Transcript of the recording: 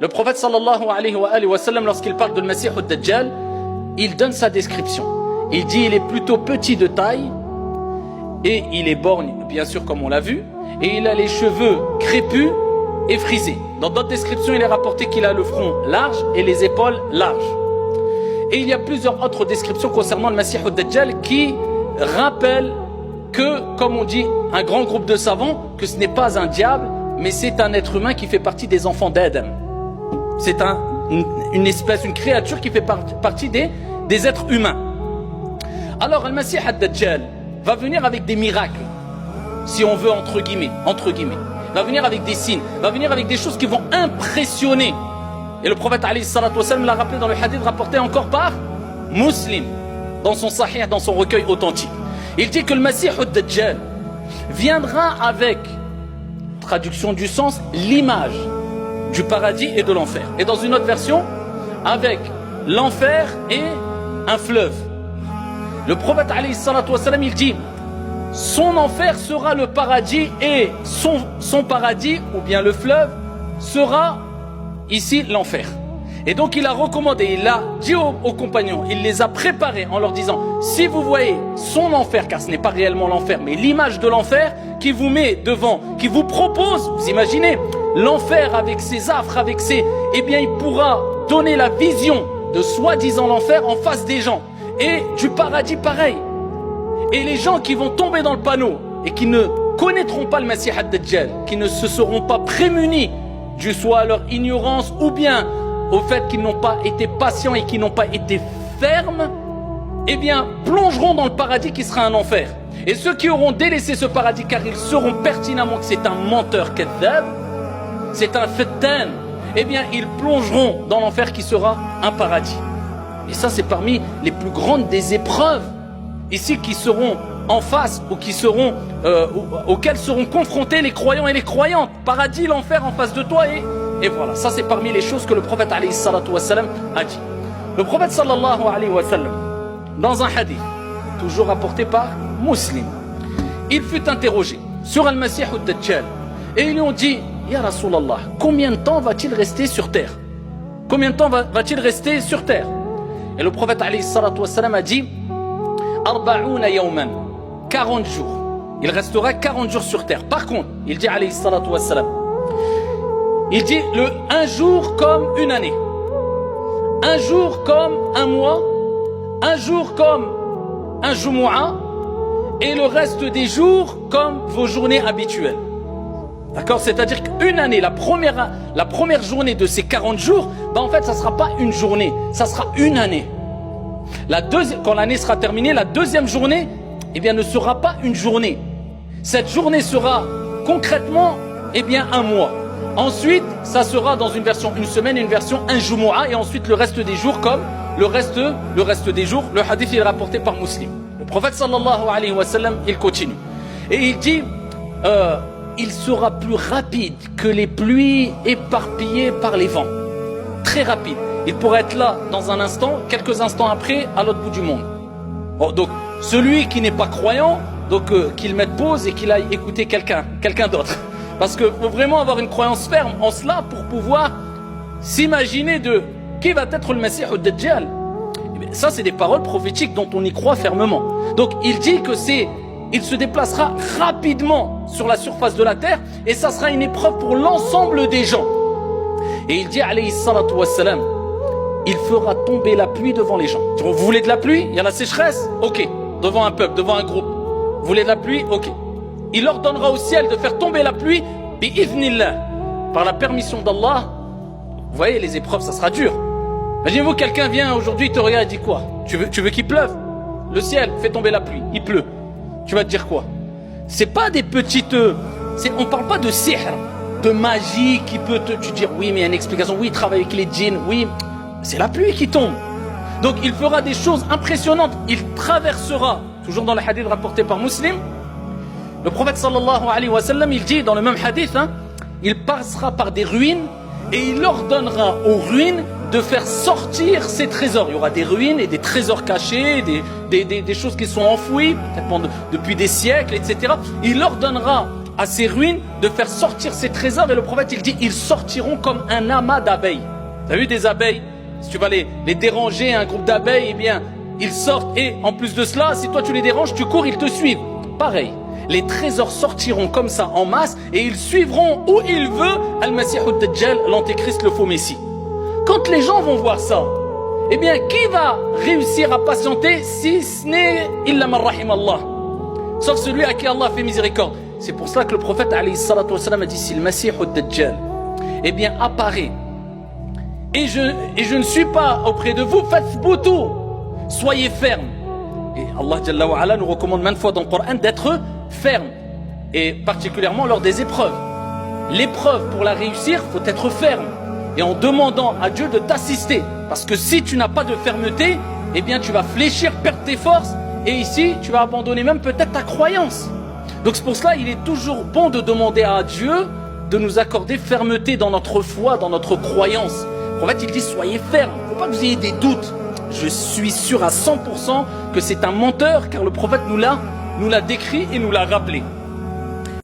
Le prophète sallallahu alayhi wa sallam, lorsqu'il parle de Masih ad-Dajjal, il donne sa description. Il dit il est plutôt petit de taille et il est borgne, bien sûr comme on l'a vu, et il a les cheveux crépus et frisés. Dans d'autres descriptions, il est rapporté qu'il a le front large et les épaules larges. Et il y a plusieurs autres descriptions concernant le Masih ad-Dajjal qui rappellent que, comme on dit un grand groupe de savants, que ce n'est pas un diable, mais c'est un être humain qui fait partie des enfants d'Adam. C'est une espèce, une créature qui fait partie des êtres humains. Alors, le Masih ad-Dajjal va venir avec des miracles, si on veut, entre guillemets. Va venir avec des signes, va venir avec des choses qui vont impressionner. Et le prophète alayhi salatu wa sallam l'a rappelé dans le hadith rapporté encore par Muslim, dans son sahih, dans son recueil authentique. Il dit que le Masih ad-Dajjal viendra avec, traduction du sens, l'image du paradis et de l'enfer. Et dans une autre version, avec l'enfer et un fleuve. Le prophète alayhi salatu wa sallam, il dit son enfer sera le paradis et son paradis, ou bien le fleuve, sera ici l'enfer. Et donc il a recommandé, il a dit aux compagnons, il les a préparés en leur disant, si vous voyez son enfer, car ce n'est pas réellement l'enfer, mais l'image de l'enfer qui vous met devant, qui vous propose, vous imaginez, l'enfer avec ses affres, avec ses... Eh bien il pourra donner la vision de soi-disant l'enfer en face des gens. Et du paradis pareil. Et les gens qui vont tomber dans le panneau et qui ne connaîtront pas le Masih ad-Dajjal, qui ne se seront pas prémunis du soit à leur ignorance ou bien au fait qu'ils n'ont pas été patients et qu'ils n'ont pas été fermes, eh bien plongeront dans le paradis qui sera un enfer. Et ceux qui auront délaissé ce paradis, car ils sauront pertinemment que c'est un menteur kadhab, c'est un fattan, eh bien ils plongeront dans l'enfer qui sera un paradis. Et ça c'est parmi les plus grandes des épreuves ici qui seront en face ou qui seront auxquelles seront confrontés les croyants et les croyantes. Paradis, l'enfer en face de toi et voilà. Ça c'est parmi les choses que le prophète alayhi salatu wa sallam a dit. Le prophète sallallahu alayhi wa sallam, dans un hadith, toujours rapporté par Muslim, il fut interrogé sur Al-Masih ad-Dajjal et ils lui ont dit, Ya Rasulallah, combien de temps va-t-il rester sur terre? Combien de temps va-t-il rester sur terre? Et le prophète alayhi salatu wa sallam a dit, 40 jours. Il restera 40 jours sur terre. Par contre, il dit alayhi salatu wa sallam, il dit un jour comme une année, un jour comme un mois, un jour comme un jumu'ah, et le reste des jours comme vos journées habituelles. D'accord? C'est-à-dire qu'une année, la première journée de ces 40 jours, ben en fait, ça ne sera pas une journée, ça sera une année. Quand l'année sera terminée, la deuxième journée, eh bien, ne sera pas une journée. Cette journée sera concrètement, eh bien, un mois. Ensuite, ça sera dans une version une semaine, une version un jumu'ah, et ensuite le reste des jours comme le reste des jours. Le hadith est rapporté par Muslim. Le prophète sallallahu alayhi wa sallam, il continue. Et il dit, il sera plus rapide que les pluies éparpillées par les vents. Très rapide. Il pourrait être là dans un instant, quelques instants après, à l'autre bout du monde. Bon, donc, celui qui n'est pas croyant, donc qu'il mette pause et qu'il aille écouter quelqu'un d'autre. Parce qu'il faut vraiment avoir une croyance ferme en cela pour pouvoir s'imaginer de qui va être le Masih ad-Dajjal. Ça, c'est des paroles prophétiques dont on y croit fermement. Donc, il dit que il se déplacera rapidement sur la surface de la terre et ça sera une épreuve pour l'ensemble des gens. Et il dit, alayhi salatu wa salam, il fera tomber la pluie devant les gens. Vous voulez de la pluie? Il y a la sécheresse? Ok. Devant un peuple, devant un groupe. Vous voulez de la pluie? Ok. Il ordonnera au ciel de faire tomber la pluie, bi'idhnillah, par la permission d'Allah. Vous voyez, les épreuves, ça sera dur. Imaginez-vous, quelqu'un vient aujourd'hui, il te regarde et dit quoi? Tu veux qu'il pleuve? Le ciel fait tomber la pluie, il pleut. Tu vas te dire quoi? C'est pas des petites... on parle pas de sihr, de magie qui peut tu dire, oui, mais il y a une explication, oui, il travaille avec les djinns, oui... C'est la pluie qui tombe. Donc il fera des choses impressionnantes. Il traversera, toujours dans le hadith rapporté par Muslim, le prophète sallallahu alayhi wa sallam, il dit dans le même hadith, il passera par des ruines et il ordonnera aux ruines de faire sortir ses trésors. Il y aura des ruines et des trésors cachés, des choses qui sont enfouies depuis des siècles, etc. Il ordonnera à ces ruines de faire sortir ces trésors. Et le prophète il dit, ils sortiront comme un amas d'abeilles. Tu as vu des abeilles? Si tu vas les déranger, un groupe d'abeilles, eh bien ils sortent, et en plus de cela, si toi tu les déranges, tu cours, ils te suivent. Pareil, les trésors sortiront comme ça en masse et ils suivront où il veut Al-Masih al-Dajjal, l'antéchrist, le faux messie. Quand les gens vont voir ça, eh bien qui va réussir à patienter si ce n'est illa man rahim Allah, sauf celui à qui Allah fait miséricorde. C'est pour cela que le prophète alayhi salatu wassalam a dit, si le Masih al-Dajjal eh bien apparaît et je ne suis pas auprès de vous, fathbutu, soyez fermes. Et Allah Jalla wa Ala nous recommande maintes fois dans le Coran d'être ferme, et particulièrement lors des épreuves. L'épreuve, pour la réussir, faut être ferme, et en demandant à Dieu de t'assister, parce que si tu n'as pas de fermeté, eh bien tu vas fléchir, perdre tes forces, et ici tu vas abandonner même peut-être ta croyance. Donc c'est pour cela il est toujours bon de demander à Dieu de nous accorder fermeté dans notre foi, dans notre croyance. En fait il dit soyez fermes, il ne faut pas que vous ayez des doutes. Je suis sûr à 100% que c'est un menteur, car le prophète nous l'a décrit et nous l'a rappelé.